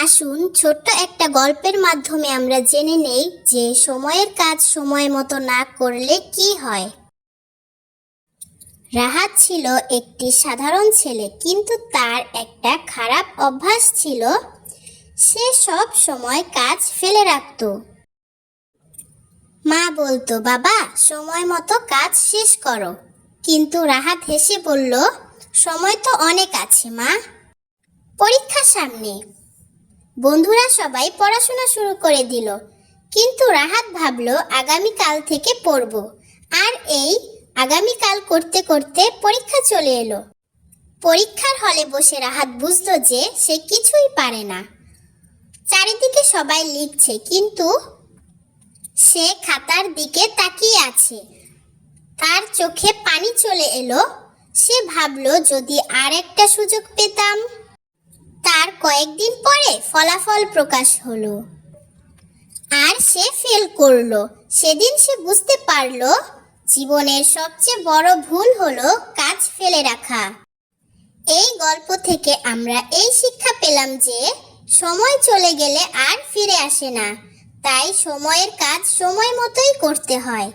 আসুন ছোট্ট একটা গল্পের মাধ্যমে আমরা জেনে নেই যে সময়ের কাজ সময় মতো না করলে কি হয়। রাহাত ছিল একটি সাধারণ ছেলে, কিন্তু তার একটা খারাপ অভ্যাস ছিল। সে সব সময় কাজ ফেলে রাখত। মা বলতো, বাবা সময় মতো কাজ শেষ করো। কিন্তু রাহাত হেসে বলল, সময় তো অনেক আছে মা, পরীক্ষা সামনে। বন্ধুরা সবাই পড়াশোনা শুরু করে দিল, কিন্তু রাহাত ভাবল আগামীকাল থেকে পড়ব। আর এই আগামীকাল করতে করতে পরীক্ষা চলে এলো। পরীক্ষার হলে বসে রাহাত বুঝল যে সে কিছুই পারে না। চারিদিকে সবাই লিখছে, কিন্তু সে খাতার দিকে তাকিয়ে আছে। তার চোখে পানি চলে এলো। সে ভাবল, যদি আর একটা সুযোগ পেতাম। তার কয়েকদিন পরে ফলাফল প্রকাশ হলো, আর সে ফেল করলো। সেদিন সে বুঝতে পারলো, জীবনের সবচেয়ে বড় ভুল হলো কাজ ফেলে রাখা। এই গল্প থেকে আমরা এই শিক্ষা পেলাম যে সময় চলে গেলে আর ফিরে আসে না, তাই সময়ের কাজ সময় মতোই করতে হয়।